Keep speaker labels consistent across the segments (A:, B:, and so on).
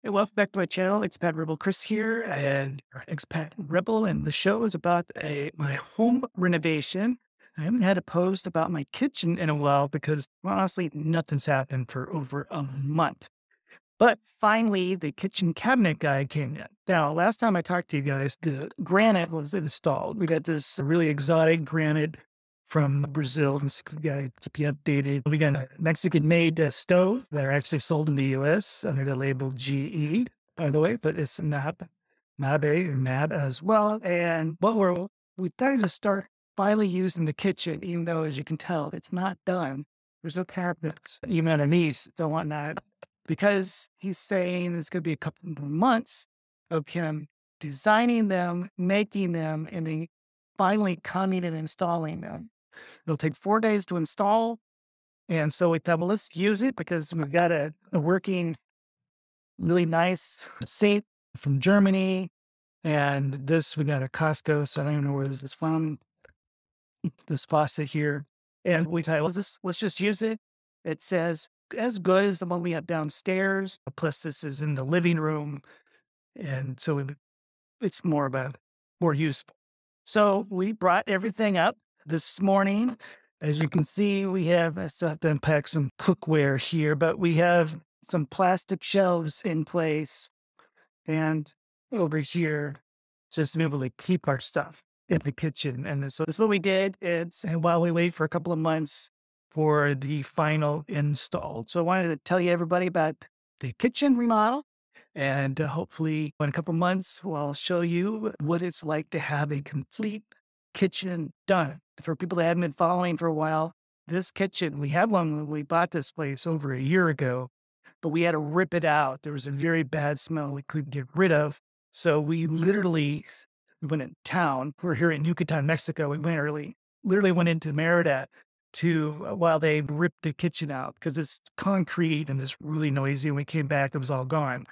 A: Hey, welcome back to my channel. Expat Rebel Chris here, and Expat Rebel, and the show is about my home renovation. I haven't had a post about my kitchen in a while because honestly, nothing's happened for over a month. But finally, the kitchen cabinet guy came in. Now, last time I talked to you guys, the granite was installed. We got this really exotic granite from Brazil. This guy to be updated. We got a Mexican-made stove that are actually sold in the U.S. under the label GE, by the way, but it's MAB as well. And we started to start finally using the kitchen, even though, as you can tell, it's not done. There's no cabinets, even underneath the whatnot, because he's saying it's going to be a couple more months of him designing them, making them, and then finally coming and installing them. It'll take 4 days to install. And so we thought, well, let's use it because we've got a working, really nice sink from Germany. And this, we got a Costco. So I don't even know where this is from. This faucet here. And we thought, let's just use it. It says as good as the one we have downstairs. Plus, this is in the living room. And so it's more useful. So we brought everything up this morning. As you can see, I still have to unpack some cookware here, but we have some plastic shelves in place and over here just to be able to keep our stuff in the kitchen. And so this is what we did. And while we wait for a couple of months for the final install. So I wanted to tell you everybody about the kitchen remodel. And hopefully in a couple months, I'll show you what it's like to have a complete kitchen done. For people that haven't been following for a while, this kitchen, we had one when we bought this place over a year ago, but we had to rip it out. There was a very bad smell we couldn't get rid of. So we went in town. We're here in Yucatan, Mexico. We literally went into Merida while they ripped the kitchen out because it's concrete and it's really noisy. And we came back, it was all gone.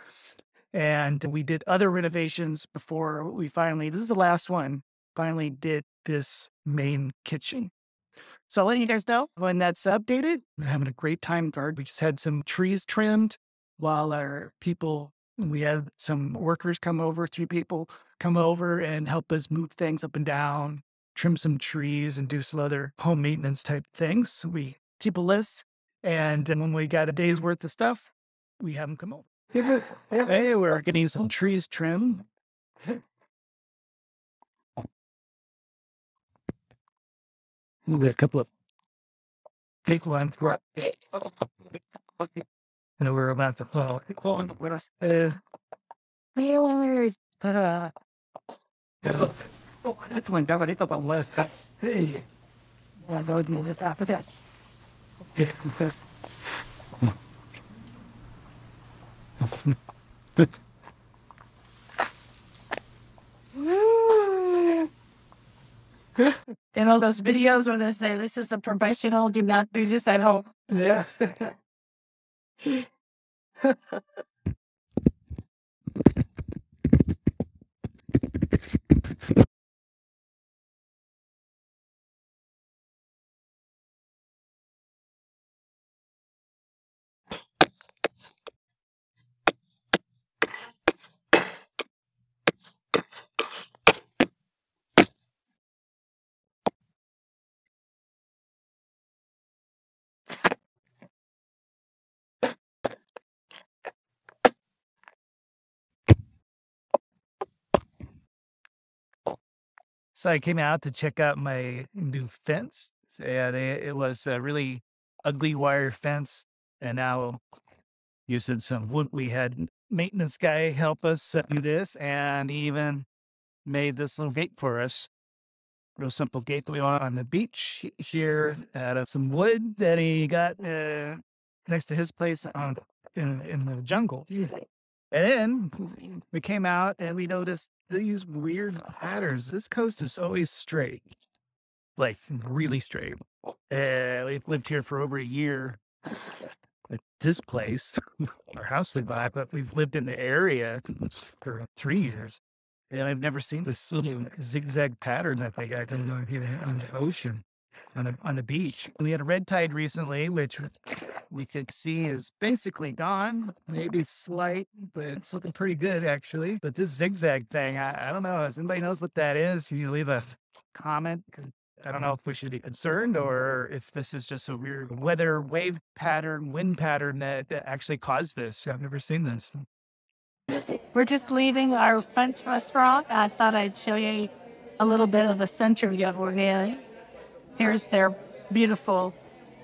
A: And we did other renovations before this is the last one, finally did this main kitchen. So I'll let you guys know when that's updated. We're having a great time. We just had some trees trimmed while we had some workers come over, 3 people come over and help us move things up and down, trim some trees and do some other home maintenance type things. We keep a list. And when we got a day's worth of stuff, we have them come over. Hey, we're getting some trees trimmed. We got a couple of people on front. And we're about to fall. What else? Hey.
B: You know, those videos where they say, this is a professional, do not do this at home.
A: Yeah. So I came out to check out my new fence. And it was a really ugly wire fence. And now using some wood, we had maintenance guy help us do this, and he even made this little gate for us. Real simple gate that we want on the beach here out of some wood that he got next to his place in the jungle. And then we came out and we noticed these weird patterns. This coast is always straight, like really straight. We've lived here for over a year at this place, our house we bought, but we've lived in the area for 3 years. And I've never seen this little zigzag pattern that they got on the ocean. on the beach. We had a red tide recently, which we could see is basically gone. Maybe slight, but it's looking pretty good actually. But this zigzag thing, I don't know. If anybody knows what that is, can you leave a comment? 'Cause I don't know if we should be concerned or if this is just a weird weather wave pattern, wind pattern that actually caused this. I've never seen this.
B: We're just leaving our French restaurant. I thought I'd show you a little bit of the center of we're in. Here's their beautiful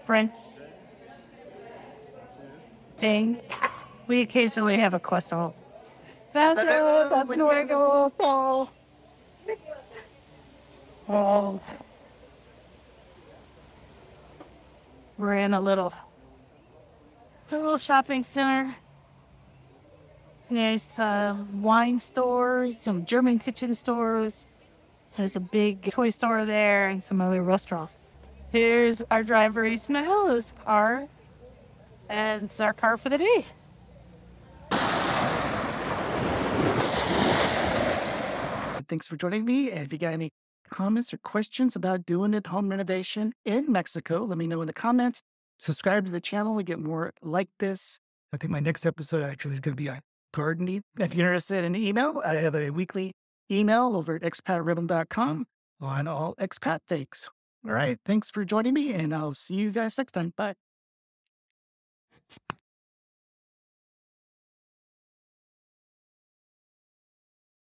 B: French thing. We occasionally have a croissant. Oh, we're in a little shopping center. There's wine stores, some German kitchen stores. There's a big toy store there and some other restaurants. Here's our driver, Ismail's car. And it's our car for the day.
A: Thanks for joining me. If you got any comments or questions about doing a home renovation in Mexico, let me know in the comments. Subscribe to the channel to get more like this. I think my next episode actually is going to be on gardening. If you're interested in email, I have a weekly email over at expatrebel.com on all expat things. All right. Thanks for joining me, and I'll see you guys next time. Bye.